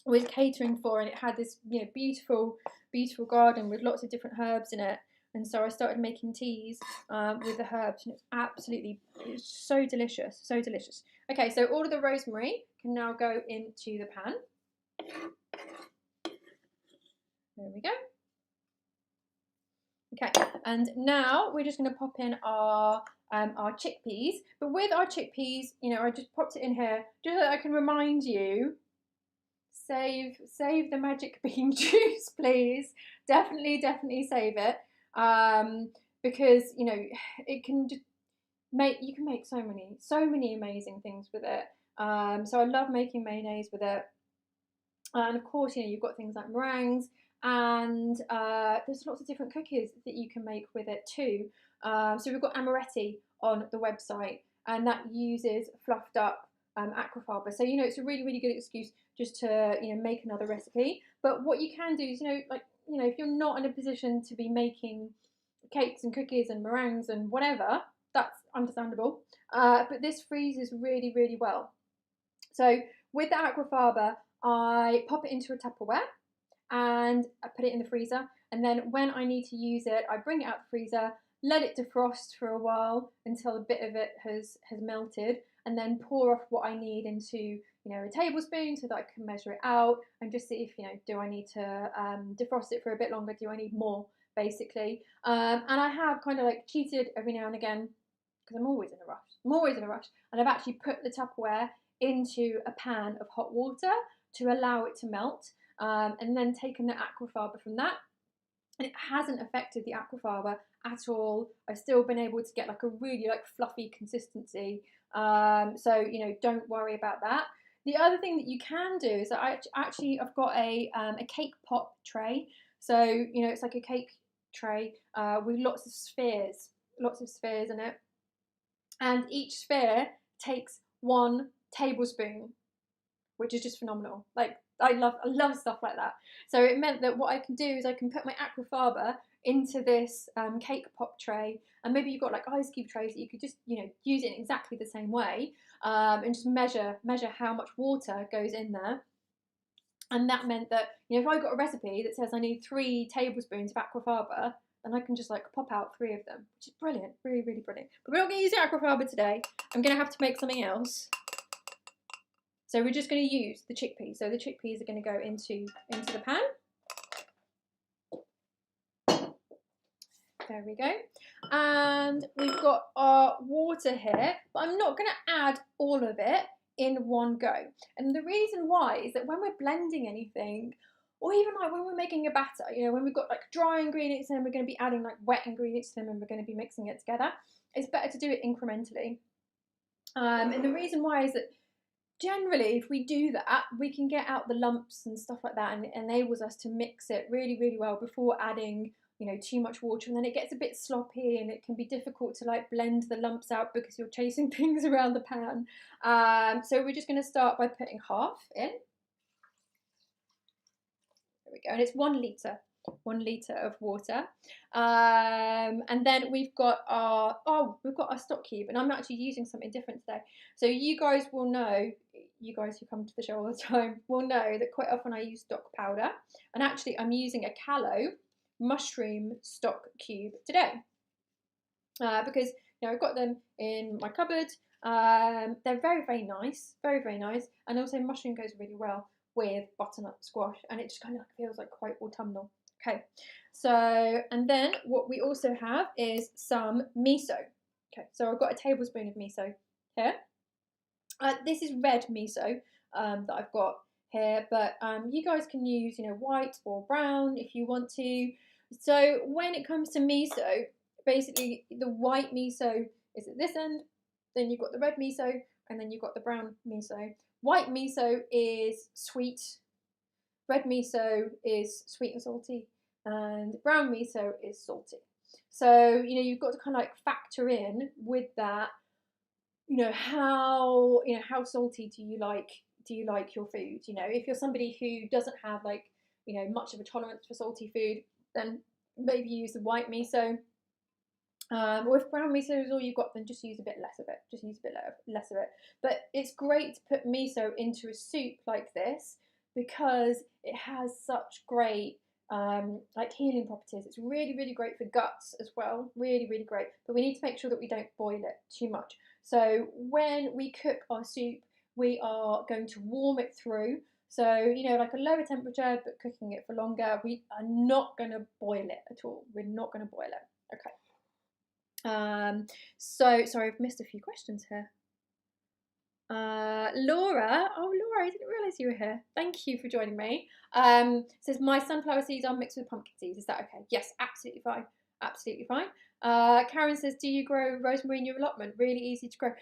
was catering for, and it had this, you know, beautiful garden with lots of different herbs in it. and so I started making teas with the herbs, and it's so delicious, so delicious. Okay, so all of the rosemary can now go into the pan. There we go. Okay, and now we're just going to pop in our chickpeas. But with our chickpeas, you know, I just popped it in here just so that I can remind you, save the magic bean juice, please. Definitely save it, because you know it can just you can make so many amazing things with it. So I love making mayonnaise with it, and of course, you know, you've got things like meringues, and there's lots of different cookies that you can make with it too. So we've got amaretti on the website, and that uses fluffed up aquafaba. So you know, it's a really good excuse just to, you know, make another recipe. But what you can do is, you know, like, you know, if you're not in a position to be making cakes and cookies and meringues and whatever, that's understandable. But this freezes really well. So with the aquafaba, I pop it into a Tupperware and I put it in the freezer, and then when I need to use it, I bring it out the freezer, let it defrost for a while until a bit of it has melted, and then pour off what I need into, you know, a tablespoon so that I can measure it out and just see if, you know, do I need to defrost it for a bit longer, do I need more, basically. And I have kind of like cheated every now and again because I'm always in a rush, and I've actually put the Tupperware into a pan of hot water to allow it to melt, and then taken the aquafaba from that, and it hasn't affected the aquafaba at all. I've still been able to get like a really like fluffy consistency, so you know, don't worry about that. The other thing that you can do is that I've got a cake pop tray. So you know, it's like a cake tray with lots of spheres in it, and each sphere takes 1 tablespoon, which is just phenomenal. Like, I love stuff like that. So it meant that what I can do is I can put my aquafaba into this cake pop tray, and maybe you've got like ice cube trays that you could just, you know, use it in exactly the same way, and just measure how much water goes in there. And that meant that, you know, if I got a recipe that says I need 3 tablespoons of aquafaba, then I can just like pop out 3 of them, which is brilliant, really brilliant. But we're not going to use the aquafaba today. I'm going to have to make something else. So we're just going to use the chickpeas. So the chickpeas are going to go into the pan. There we go. And we've got our water here, but I'm not going to add all of it in one go. And the reason why is that when we're blending anything, or even like when we're making a batter, you know, when we've got like dry ingredients and we're going to be adding like wet ingredients to them and we're going to be mixing it together, it's better to do it incrementally. And the reason why is that generally, if we do that, we can get out the lumps and stuff like that, and it enables us to mix it really well before adding, you know, too much water, and then it gets a bit sloppy and it can be difficult to like blend the lumps out because you're chasing things around the pan. So we're just going to start by putting half in. There we go, and it's 1 litre of water, and then we've got our stock cube, and I'm actually using something different today. So you guys will know, you guys who come to the show all the time will know that quite often I use stock powder, and actually I'm using a callow mushroom stock cube today, because, you know, I've got them in my cupboard. They're very nice, very nice, and also mushroom goes really well with butternut squash, and it just kind of like feels like quite autumnal. Okay, so, and then what we also have is some miso. Okay, so I've got a tablespoon of miso here. This is red miso that I've got here, but you guys can use, you know, white or brown if you want to. So when it comes to miso, basically the white miso is at this end, then you've got the red miso, and then you've got the brown miso. White miso is sweet, red miso is sweet and salty, and brown miso is salty. So, you know, you've got to kind of like factor in with that, you know, how salty do you like your food? You know, if you're somebody who doesn't have like, you know, much of a tolerance for salty food, then maybe use the white miso. Or if brown miso is all you've got, then just use a bit less of it. Just use a bit less of it. But it's great to put miso into a soup like this because it has such great like healing properties. It's really, really great for guts as well. Really, really great. But we need to make sure that we don't boil it too much. So when we cook our soup, we are going to warm it through. So, you know, like a lower temperature, but cooking it for longer. We are not going to boil it at all. We're not going to boil it. Okay. So, sorry, I've missed a few questions here. Laura, oh Laura, I didn't realise you were here. Thank you for joining me. Says my sunflower seeds are mixed with pumpkin seeds. Is that okay? Yes, absolutely fine. Absolutely fine. Karen says, do you grow rosemary in your allotment? Really easy to grow.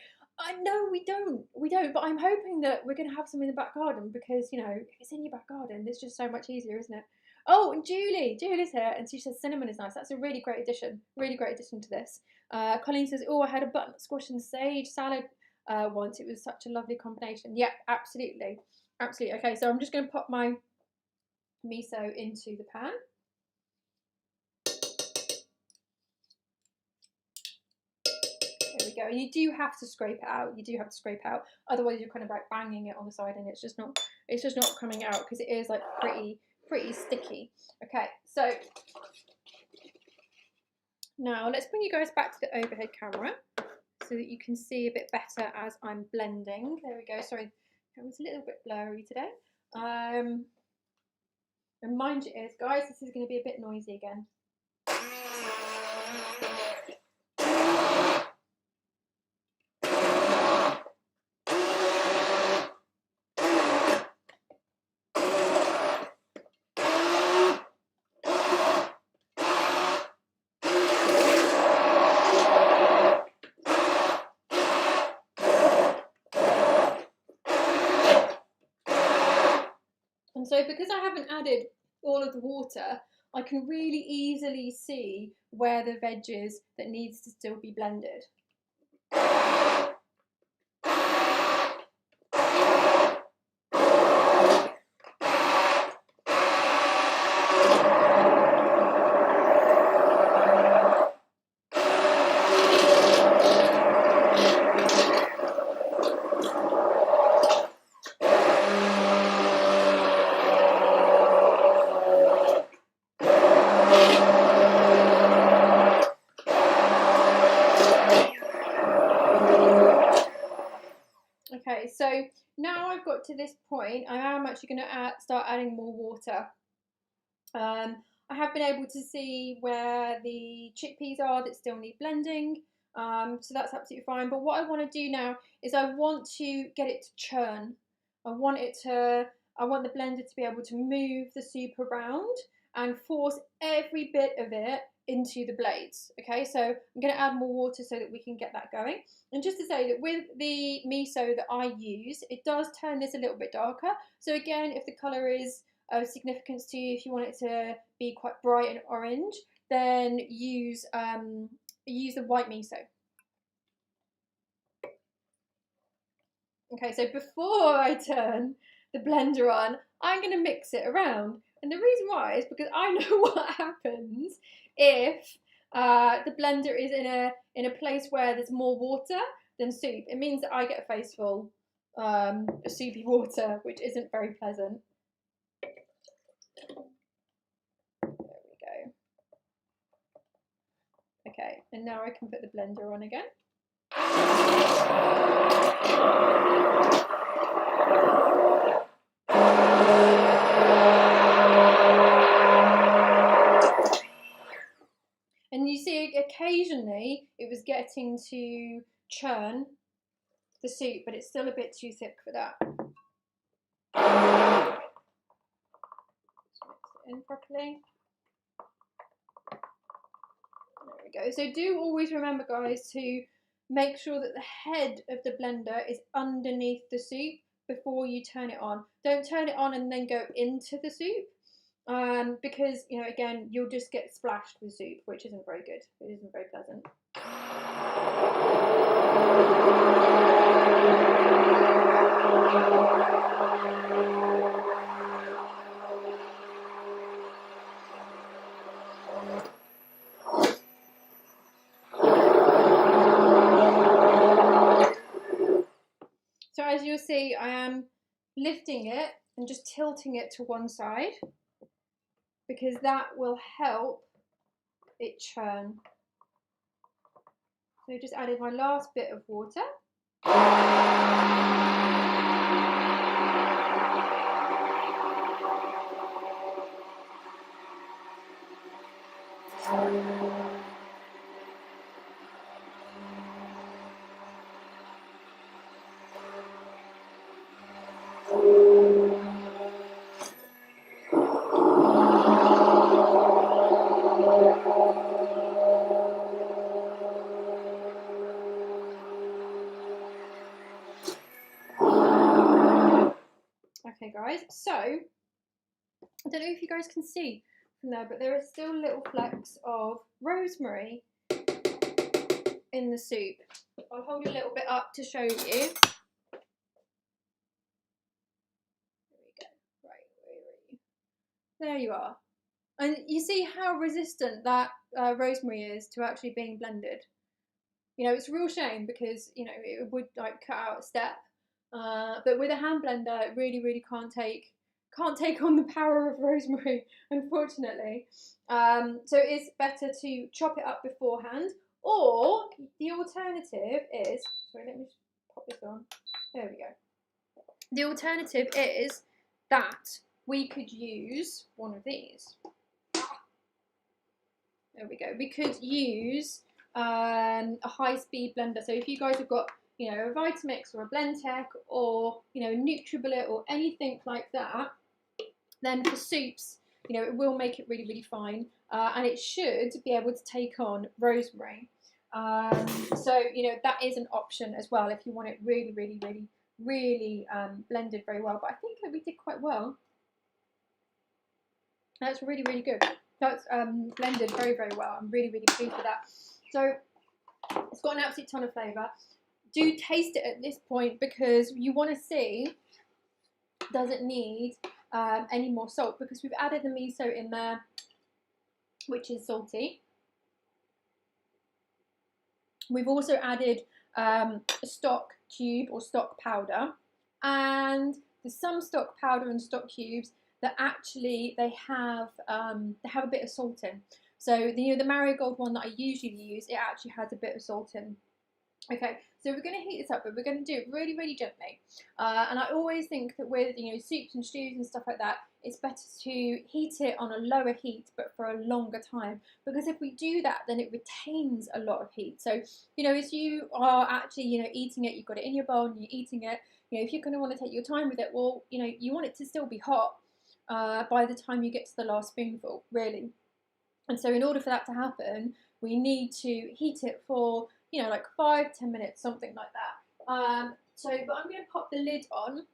No, we don't. We don't. But I'm hoping that we're going to have some in the back garden because, you know, if it's in your back garden, it's just so much easier, isn't it? Oh, and Julie's here, and she says cinnamon is nice. That's a really great addition. Really great addition to this. Colleen says, oh, I had a butternut squash and sage salad once. It was such a lovely combination. Yeah, absolutely. Absolutely. Okay, so I'm just going to pop my miso into the pan. There we go. And you do have to scrape it out. You do have to scrape it out. Otherwise, you're kind of like banging it on the side, and it's just not coming out because it is like pretty sticky. Okay, so now let's bring you guys back to the overhead camera so that you can see a bit better as I'm blending. There we go. Sorry, it was a little bit blurry today. And mind you is, guys, this is going to be a bit noisy again. And so because I haven't added all of the water, I can really easily see where the veg is that needs to still be blended. Okay, so now I've got to this point, I am actually going to start adding more water. I have been able to see where the chickpeas are that still need blending, so that's absolutely fine. But what I want to do now is I want to get it to churn. I want the blender to be able to move the soup around and force every bit of it into the blades. Okay, so I'm going to add more water so that we can get that going. And just to say that with the miso that I use, it does turn this a little bit darker. So again, if the colour is of significance to you, if you want it to be quite bright and orange, then use the white miso. Okay, so before I turn the blender on, I'm going to mix it around. And the reason why is because I know what happens if the blender is in a place where there's more water than soup. It means that I get a face full of soupy water, which isn't very pleasant. There we go. Okay, and now I can put the blender on again. And you see, occasionally it was getting to churn the soup, but it's still a bit too thick for that. Just mix it in properly. There we go. So do always remember, guys, to make sure that the head of the blender is underneath the soup before you turn it on. Don't turn it on and then go into the soup. Because, you know, again, you'll just get splashed with soup, which isn't very good. It isn't very pleasant. So as you'll see, I am lifting it and just tilting it to one side. because that will help it churn. So just added my last bit of water. Okay guys, so I don't know if you guys can see from there, but there are still little flecks of rosemary in the soup. I'll hold a little bit up to show you. There we go. Right, where are you? There you are. And you see how resistant that rosemary is to actually being blended. You know, it's a real shame because, you know, it would like cut out a step. But with a hand blender, it really can't take on the power of rosemary, unfortunately. So it is better to chop it up beforehand, or the alternative is, sorry, let me just pop this on. There we go. The alternative is that we could use one of these. There we go. We could use a high-speed blender. So if you guys have got, you know, a Vitamix or a Blendtec or, you know, a NutriBullet or anything like that, then for soups, you know, it will make it really fine, and it should be able to take on rosemary. So, you know, that is an option as well if you want it really blended very well. But I think we did quite well. That's really good. That's blended very well. I'm really pleased with that. So it's got an absolute ton of flavour. Do taste it at this point because you want to see, does it need any more salt, because we've added the miso in there, which is salty. We've also added a stock cube or stock powder, and there's some stock powder and stock cubes that actually they have a bit of salt in. So the marigold one that I usually use, it actually has a bit of salt in. Okay, so we're going to heat this up, but we're going to do it really gently. And I always think that with, you know, soups and stews and stuff like that, it's better to heat it on a lower heat, but for a longer time. Because if we do that, then it retains a lot of heat. So, you know, as you are actually, you know, eating it, you've got it in your bowl and you're eating it, you know, if you're going to want to take your time with it, well, you know, you want it to still be hot by the time you get to the last spoonful, really. And so in order for that to happen, we need to heat it for, you know, like 5-10 minutes, something like that. But I'm going to pop the lid on,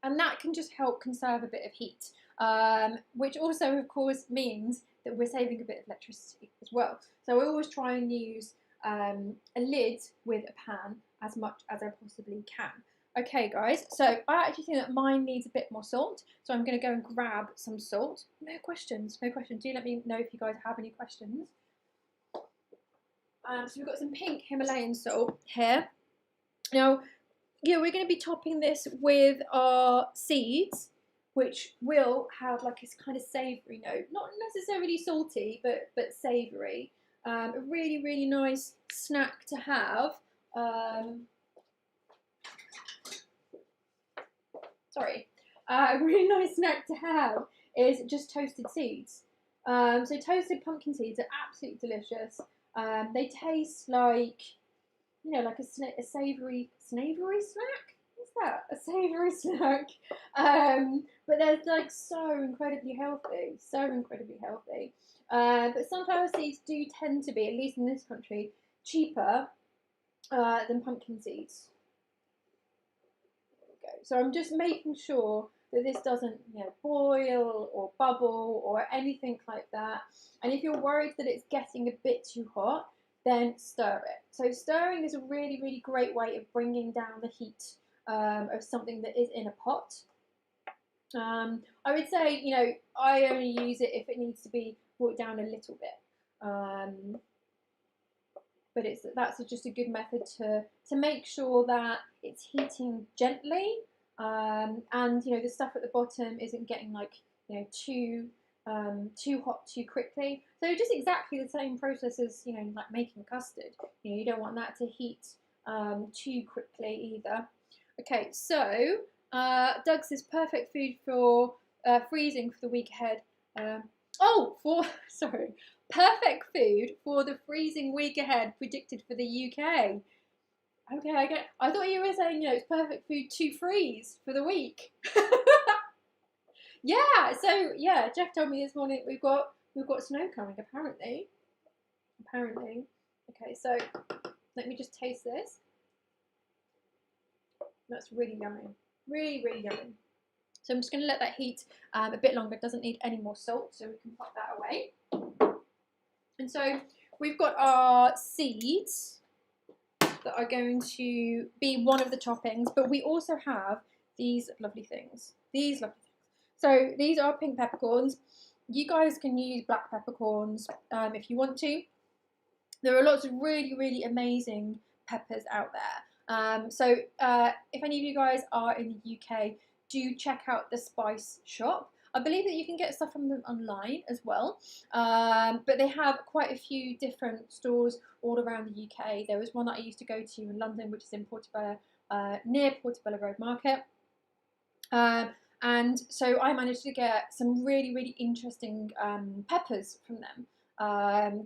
and that can just help conserve a bit of heat, which also, of course, means that we're saving a bit of electricity as well. So I always try and use a lid with a pan as much as I possibly can. Okay, guys, so I actually think that mine needs a bit more salt, so I'm going to go and grab some salt. No questions. Do let me know if you guys have any questions. So we've got some pink Himalayan salt here. Now, yeah, we're going to be topping this with our seeds, which will have like a kind of savoury note. Not necessarily salty, but savoury. A really nice snack to have. A really nice snack to have is just toasted seeds. So toasted pumpkin seeds are absolutely delicious. They taste like, you know, like a savoury snack? What's that? A savoury snack. But they're like so incredibly healthy. But sunflower seeds do tend to be, at least in this country, cheaper than pumpkin seeds. There we go. So I'm just making sure that this doesn't, you know, boil or bubble or anything like that. And if you're worried that it's getting a bit too hot, then stir it. So stirring is a really great way of bringing down the heat of something that is in a pot. I would say, you know, I only use it if it needs to be brought down a little bit. But that's just a good method to make sure that it's heating gently, and you know, the stuff at the bottom isn't getting like you know, too hot too quickly. So just exactly the same process as, you know, like making custard. You know, you don't want that to heat too quickly either. Okay, so Doug says perfect food for freezing for the week ahead. Sorry, perfect food for the freezing week ahead predicted for the UK. Okay, I get. I thought you were saying, you know, it's perfect food to freeze for the week. Yeah. So yeah, Jeff told me this morning we've got snow coming. Apparently. Okay, so let me just taste this. That's really yummy. Really, really yummy. So I'm just going to let that heat a bit longer. It doesn't need any more salt, so we can pop that away. And so we've got our seeds that are going to be one of the toppings, but we also have these lovely things. So these are pink peppercorns. You guys can use black peppercorns if you want to. There are lots of really, really amazing peppers out there. So if any of you guys are in the UK, do check out the Spice Shop. I believe that you can get stuff from them online as well, but they have quite a few different stores all around the UK. There was one that I used to go to in London, which is in Portobello, near Portobello Road Market. And so I managed to get some really, really interesting peppers from them.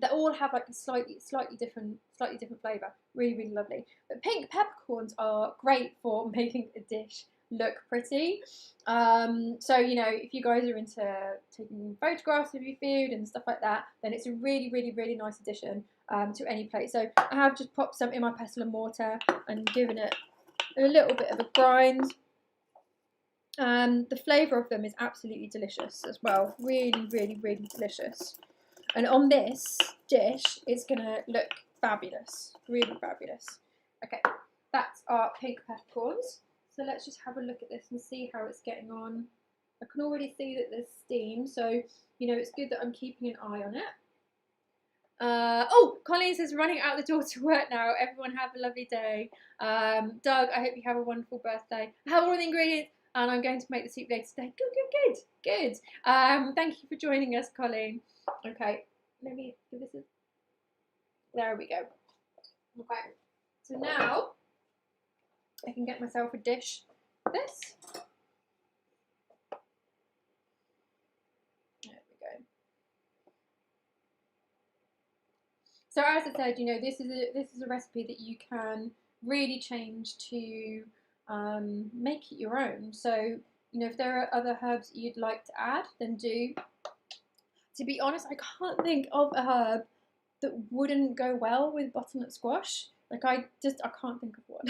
That all have like a slightly different flavour. Really, really lovely. But pink peppercorns are great for making a dish look pretty. So, you know, if you guys are into taking photographs of your food and stuff like that, then it's a really, really, really nice addition to any plate. So I have just popped some in my pestle and mortar and given it a little bit of a grind. The flavour of them is absolutely delicious as well. Really, really, really delicious. And on this dish, it's going to look fabulous. Really fabulous. Okay, that's our pink peppercorns. So let's just have a look at this and see how it's getting on. I can already see that there's steam, so, you know, it's good that I'm keeping an eye on it. Colleen says, running out the door to work now. Everyone have a lovely day. Doug, I hope you have a wonderful birthday. I have all the ingredients, and I'm going to make the soup later today. Good. Thank you for joining us, Colleen. Okay, let me give this a... There we go. Okay, so now I can get myself a dish for this. There we go. So as I said, you know, this is a recipe that you can really change to make it your own. So, you know, if there are other herbs you'd like to add, then do. To be honest, I can't think of a herb that wouldn't go well with butternut squash. Like I can't think of one.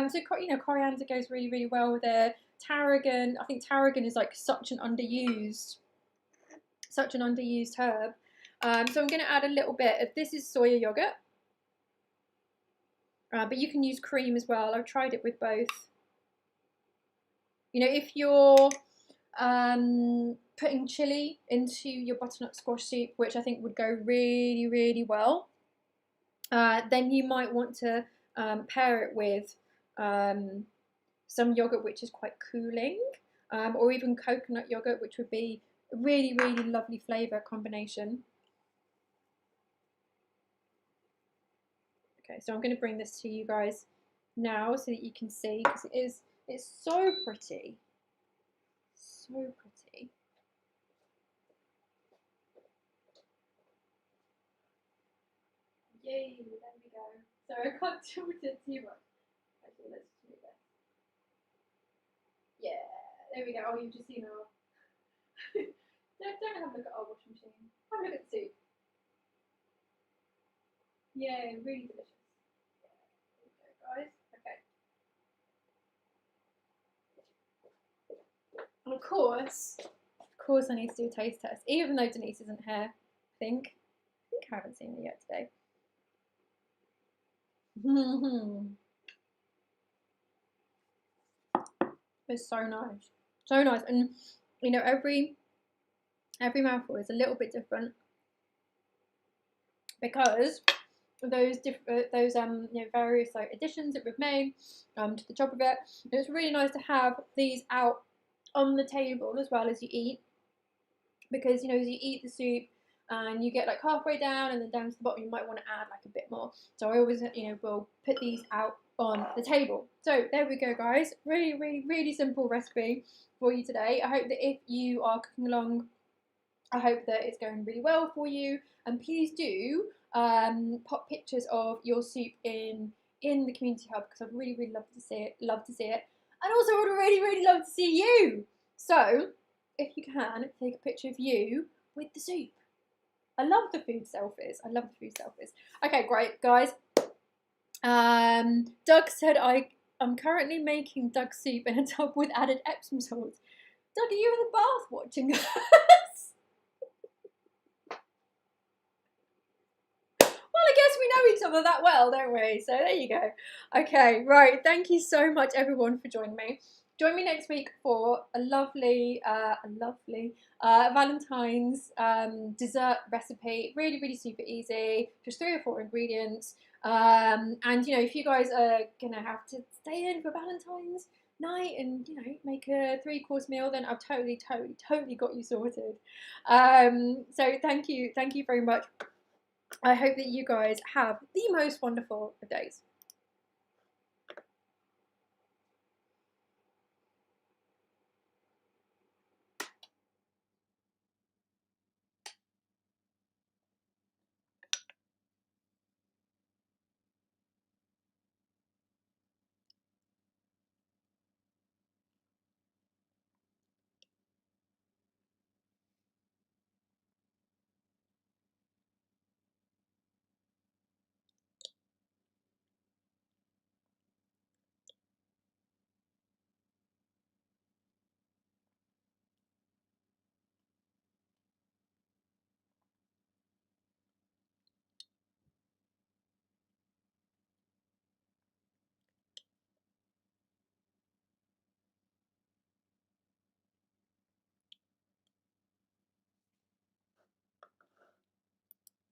So you know, coriander goes really, really well with it. Tarragon, I think tarragon is like such an underused herb. So I'm going to add a little bit of, this is soya yogurt, but you can use cream as well. I've tried it with both. You know, if you're putting chili into your butternut squash soup, which I think would go really, really well, then you might want to pair it with some yogurt which is quite cooling, or even coconut yogurt, which would be a really, really lovely flavour combination. Okay, so I'm going to bring this to you guys now so that you can see, because it's so pretty. So pretty. Yay, there we go. So I can't tilt it too much. Actually, let's just move it. Yeah, there we go. Oh, you've just seen our... don't have a look at our washing machine. Have a look at the soup. Yeah, really delicious. There we go, guys. Okay. And of course I need to do a taste test, even though Denise isn't here. I think I haven't seen her yet today. It's so nice, and you know, every mouthful is a little bit different because those you know, various like additions that we've made to the top of it. And it's really nice to have these out on the table as well as you eat, because you know, as you eat the soup and you get like halfway down and then down to the bottom, you might want to add like a bit more. So I always, you know, will put these out on the table. So there we go, guys. Really simple recipe for you today. I hope that if you are cooking along, I hope that it's going really well for you, and please do pop pictures of your soup in the community hub, because I'd really love to see it, and also I would really love to see you. So if you can, take a picture of you with the soup. I love the food selfies. Okay, great, guys. Doug said I'm currently making duck soup in a tub with added Epsom salts. Doug, are you in the bath watching this? Well, I guess we know each other that well, don't we? So there you go. Okay, right. Thank you so much, everyone, for joining me. Join me next week for a lovely Valentine's dessert recipe. Really super easy. Just 3 or 4 ingredients. And you know, if you guys are gonna have to stay in for Valentine's night and you know, make a 3-course meal, then I've totally got you sorted. So thank you very much. I hope that you guys have the most wonderful of days.